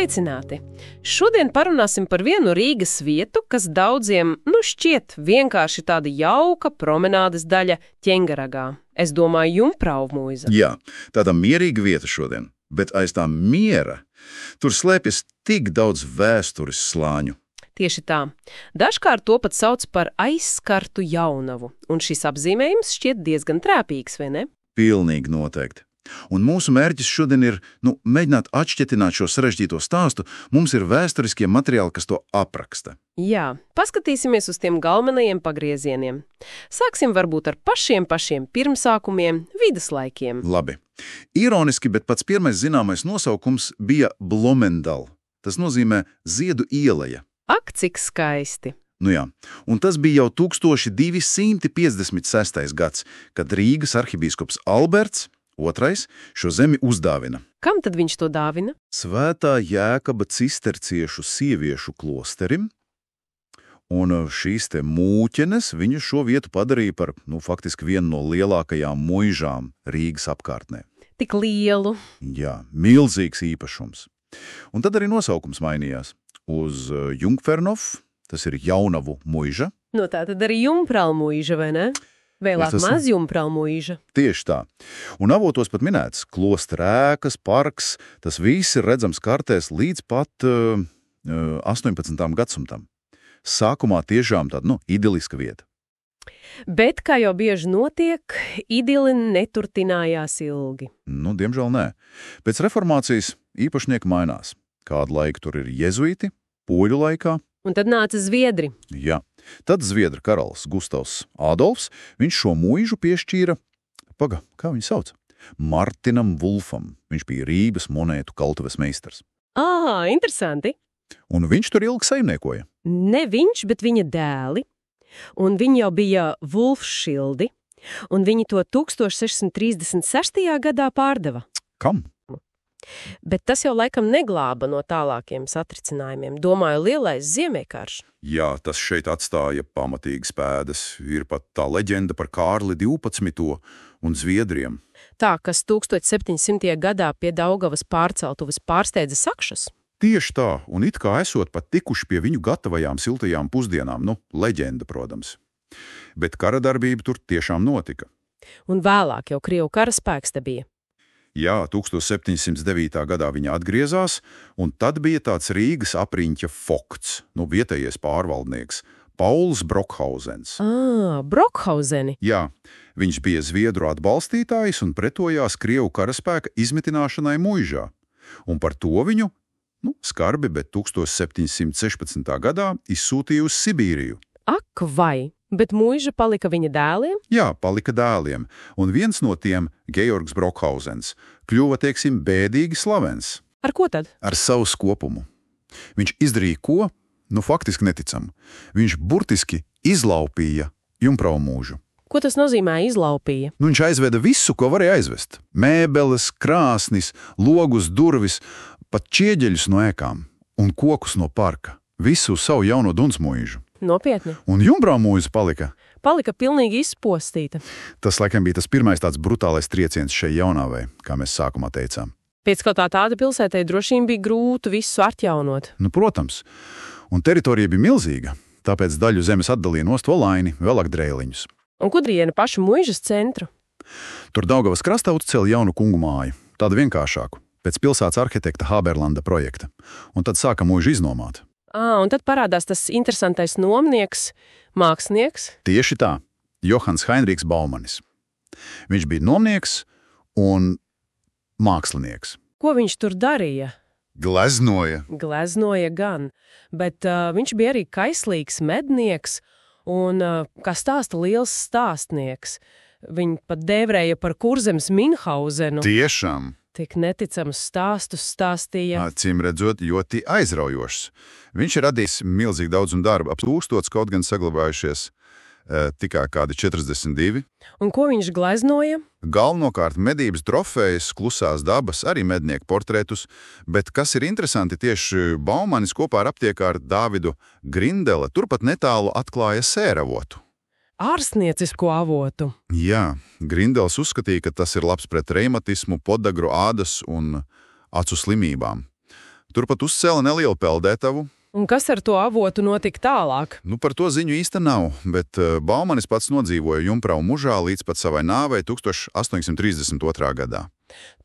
Sveicināti! Šodien parunāsim par vienu Rīgas vietu, kas daudziem, šķiet vienkārši tāda jauka promenādes daļa Ķengaragā. Es domāju, Jumprau mūiza. Jā, tāda mierīga vieta šodien, bet aiz tā miera tur slēpjas tik daudz vēstures slāņu. Tieši tā. Dažkārt to pat sauc par aizskartu jaunavu, un šis apzīmējums šķiet diezgan trāpīgs, vai ne? Pilnīgi noteikti. Un mūsu mērķis šodien ir, mēģināt atšķetināt šo sarežģīto stāstu. Mums ir vēsturiskie materiāli, kas to apraksta. Jā, paskatīsimies uz tiem galvenajiem pagriezieniem. Sāksim varbūt ar pašiem pirmsākumiem, viduslaikiem. Labi. Ironiski, bet pats pirmais zināmais nosaukums bija Blomendal. Tas nozīmē ziedu ieleja. Ak, cik skaisti! Jā, un tas bija jau 1256. gads, kad Rīgas arhibīskops Alberts II šo zemi uzdāvina. Kam tad viņš to dāvina? Svētā Jēkaba cisterciešu sieviešu klosterim, un šīs te mūķenes viņa šo vietu padarīja par, faktiski vienu no lielākajām muižām Rīgas apkārtnē. Tik lielu. Jā, milzīgs īpašums. Un tad arī nosaukums mainījās uz Jungfernhof, tas ir Jaunavu muiža. Tā tad arī Jumprau mūiža, vai ne? Vēlāk maz Jumprau mūiža. Tieši tā. Un avotos pat minēts klostra ēkas, parks, tas viss ir redzams kartēs līdz pat 18. gadsimtam. Sākumā tiešām tāda, idiliska vieta. Bet, kā jau bieži notiek, idili neturpinājās ilgi. Diemžēl nē. Pēc reformācijas īpašnieki mainās. Kādu laiku tur ir jezuīti, poļu laikā. Un tad nāca zviedri. Jā. Tad zviedru karalis Gustavs Ādolfs, viņš šo muižu piešķīra, kā viņu sauc? Martinam Vulfam. Viņš bija Rības monētu kaltuves meistars. Interesanti. Un viņš tur ilgi saimniekoja. Ne viņš, bet viņa dēli. Un viņi jau bija Vulfšildi. Un viņi to 1636. gadā pārdeva. Kam? Bet tas jau laikam neglāba no tālākiem satricinājumiem. Domāju, lielais ziemiekarš. Jā, tas šeit atstāja pamatīgas pēdas. Ir pat tā leģenda par Kārli 12. un Zviedriem. Tā, kas 1700. gadā pie Daugavas pārceltuves pārsteidza sakšas. Tieši tā, un it kā esot pat tikuši pie viņu gatavajām siltajām pusdienām. Leģenda, protams. Bet karadarbība tur tiešām notika. Un vēlāk jau Krievu karaspēks te bija. Jā, 1709. gadā viņa atgriezās, un tad bija tāds Rīgas apriņķa fokts, vietējais pārvaldnieks, Pauls Brokhauzens. Brokhauzeni? Jā, viņš bija zviedru atbalstītājs un pretojās Krievu karaspēka izmitināšanai muižā. Un par to viņu, skarbi, bet 1716. gadā izsūtīja uz Sibīriju. Ak, vai? Bet muiža palika viņa dēliem? Jā, palika dēliem, un viens no tiem, Georgs Brokhauzens, kļuva, bēdīgi slavens. Ar ko tad? Ar savu skopumu. Viņš izdarīja ko? Faktiski neticam. Viņš burtiski izlaupīja Jumprau mūžu. Ko tas nozīmē izlaupīja? Viņš aizveda visu, ko varēja aizvest. Mēbeles, krāsnis, logus, durvis, pat ķieģeļus no ēkām un kokus no parka. Visu savu jauno dunsmuižu. Nopietni. Un Jumprau mūža palika? Palika pilnīgi izpostīta. Tas, laikam, bija tas pirmais tāds brutālais trieciens šai jaunavai, kā mēs sākumā teicām. Pēc kaut tāda pilsētai droši vien bija grūti visu atjaunot. Protams. Un teritorija bija milzīga, tāpēc daļu zemes atdalīja nost Olaini, vēlāk Drēliņus. Un kur riena pašu muižas centru? Tur Daugavas krastā uzcēla jaunu kungu māju, tādu vienkāršāku, pēc pilsētas arhitekta Haberlanda projekta. Un tad sāka muižu iznomāt. Un tad parādās tas interesantais nomnieks, mākslinieks. Tieši tā, Johans Heinrichs Baumanis. Viņš bija nomnieks un mākslinieks. Ko viņš tur darīja? Gleznoja. Gleznoja gan, bet viņš bija arī kaislīgs mednieks un, kā stāsta, liels stāstnieks. Viņu pat dēvrēja par Kurzemes Minhauzenu. Tiešām. Tik neticams stāstus stāstīja. Acīm redzot, ļoti aizraujošs. Viņš ir radījis milzīgi daudzumu darbu, ap 1000, kaut gan saglabājušies tikai kādi 42. Un ko viņš gleznoja? Galvenokārt medības trofejas, klusās dabas, arī mednieku portretus, bet kas ir interesanti, tieši Baumanis kopā ar aptiekāru Dāvidu Grindele turpat netālu atklāja sēravotu. Ārstniecisku avotu. Jā, Grindels uzskatīja, ka tas ir labs pret reimatismu, podagru, ādas un acu slimībām. Turpat uzcēla nelielu peldētavu. Un kas ar to avotu notika tālāk? Par to ziņu īsti nav, bet Baumanis pats nodzīvoja Jumprau mužā līdz pat savai nāvei 1832. gadā.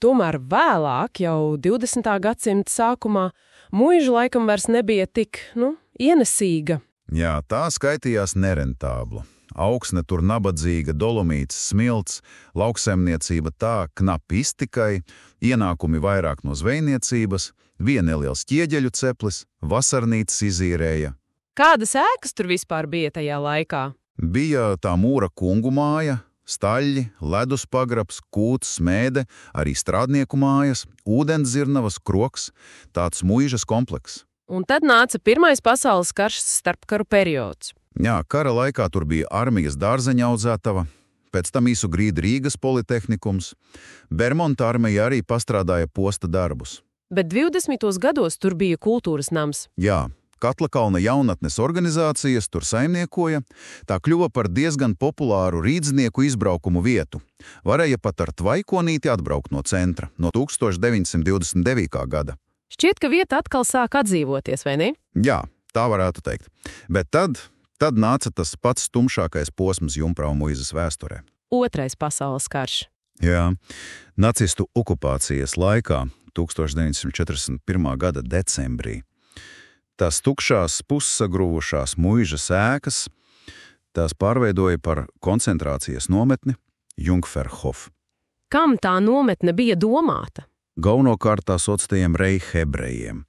Tomēr vēlāk, jau 20. gadsimta sākumā, muiža laikam vairs nebija tik, ienesīga. Jā, tā skaitījās nerentābla. Augsne tur nabadzīga, dolomīts, smilts, lauksaimniecība tā knapi iztikai, ienākumi vairāk no zvejniecības, viena neliels ķieģeļu ceplis, vasarnīcas izīrēja. Kādas ēkas tur vispār bija tajā laikā? Bija tā mūra kungu māja, staļļi, ledus pagrabs, kūts, smēde, arī strādnieku mājas, ūdenzirnavas, kroks, tāds muižas komplekss. Un tad nāca Pirmais pasaules karš starpkaru periods. Jā, kara laikā tur bija armijas dārzeņa audzētava, pēc tam īsu grīdu Rīgas politehnikums. Bermonta armija arī pastrādāja posta darbus. Bet 20. gados tur bija kultūras nams. Jā, Katlakalna jaunatnes organizācijas tur saimniekoja, tā kļuva par diezgan populāru rīdznieku izbraukumu vietu. Varēja pat ar tvaikonīti atbraukt no centra, no 1929. gada. Šķiet, ka vieta atkal sāk atdzīvoties, vai ne? Jā, tā varētu teikt. Bet tad nāca tas pats tumšākais posms Jumprau muizas vēsturē. Otrais pasaules karš. Jā, nacistu okupācijas laikā, 1941. gada decembrī, tās tukšās, pussagruvušās muižas ēkas, tās pārveidoja par koncentrācijas nometni Jungferhof. Kam tā nometne bija domāta? Galvenokārt tā saucamajiem reihebrejiem.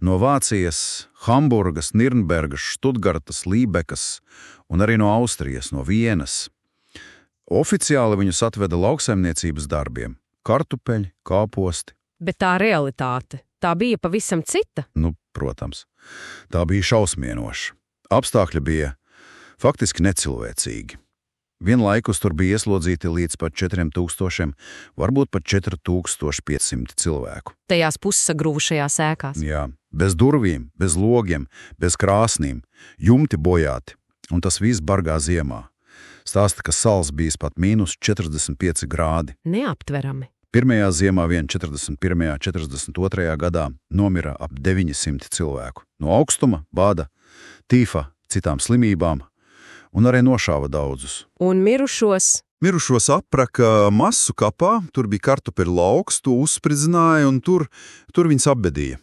No Vācijas, Hamburgas, Nirnbergas, Štutgartas, Lībekas un arī no Austrijas, no Vienas. Oficiāli viņus atveda lauksaimniecības darbiem – kartupeļi, kāposti. Bet tā realitāte, tā bija pavisam cita? Protams. Tā bija šausmienoša. Apstākļi bija faktiski necilvēcīgi. Vienlaikus tur bija ieslodzīti līdz pat 4000, varbūt pat 4500 cilvēku. Tajās pussagruvušajās ēkās. Jā, bez durvīm, bez logiem, bez krāsnīm, jumti bojāti, un tas viss bargā ziemā. Stāsta, ka sals bijis pat -45 grādi. Neaptverami. Pirmajā ziemā vien 41. 42. gadā nomira ap 900 cilvēku. No augstuma, bāda, tīfa, citām slimībām, un arī nošāva daudzus. Un mirušos? Mirušos apraka masu kapā, tur bija kartupeļu lauks, to uzspridzināja, un tur viņus apbedīja.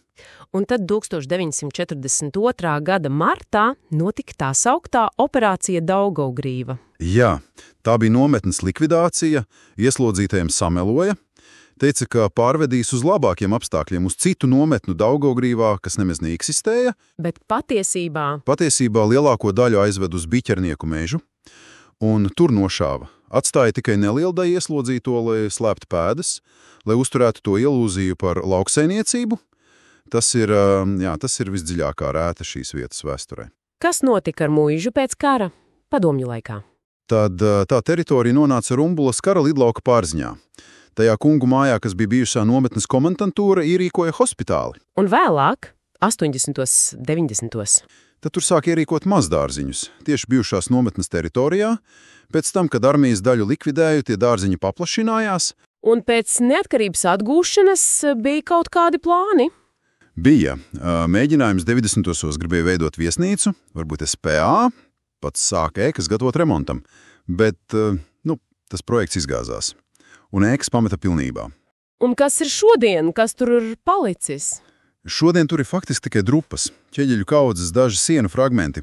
Un tad 1942. gada martā notika tā sauktā operācija Daugavgrīva. Jā, tā bija nometnes likvidācija, ieslodzītajiem sameloja, teica, ka pārvedīs uz labākiem apstākļiem uz citu nometnu Daugavgrīvā, kas nemaz neeksistēja. Bet patiesībā lielāko daļu aizved uz Biķernieku mežu, un tur nošāva. Atstāja tikai nelielu daļu ieslodzīto, lai slēptu pēdas, lai uzturētu to ilūziju par lauksaimniecību. Tas ir visdziļākā rēta šīs vietas vēsturē. Kas notika ar muižu pēc kara, padomju laikā? Tad tā teritorija nonāca Rumbulas kara lidlauka pārziņā. Tajā kungu mājā, kas bija bijušā nometnes komendantūra, ierīkoja hospitāli. Un vēlāk, 80. 90. Tad tur sāk ierīkot mazdārziņus, tieši bijušās nometnes teritorijā. Pēc tam, kad armijas daļu likvidēja, tie dārziņi paplašinājās. Un pēc neatkarības atgūšanas bija kaut kādi plāni? Bija. Mēģinājums 90. gribēja veidot viesnīcu, varbūt SPA, pats sāka ēkas gatavot remontam, bet tas projekts izgāzās. Un ēkas pameta pilnībā. Un kas ir šodien, kas tur ir palicis? Šodien tur ir faktiski tikai drupas, ķieģeļu kaudzes, daži sienu fragmenti.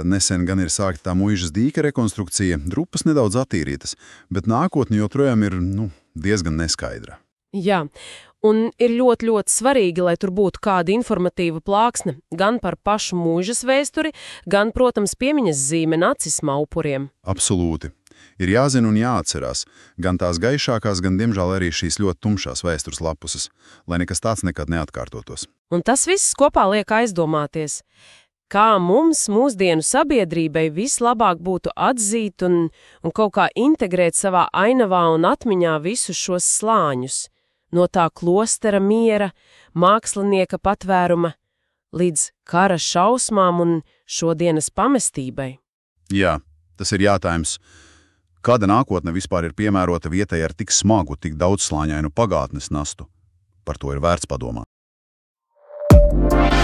Nesen gan ir sākta tā muižas dīka rekonstrukcija, drupas nedaudz attīrītas, bet nākotne joprojām ir diezgan neskaidra. Jā, un ir ļoti, ļoti svarīgi, lai tur būtu kāda informatīva plāksne gan par pašu muižas vēsturi, gan, protams, piemiņas zīme nacisma upuriem. Absolūti. Ir jāzina un jāatcerās, gan tās gaišākās, gan, diemžēl, arī šīs ļoti tumšās vēstures lapuses, lai nekas tāds nekad neatkārtotos. Un tas viss kopā liek aizdomāties, kā mums, mūsdienu sabiedrībai, vislabāk būtu atzīt un kaut kā integrēt savā ainavā un atmiņā visus šos slāņus, no tā klostera miera, mākslinieka patvēruma, līdz kara šausmām un šodienas pamestībai. Jā, tas ir jātājums. Kāda nākotne vispār ir piemērota vietai ar tik smagu, tik daudzslāņainu pagātnes nastu? Par to ir vērts padomāt. Paldies!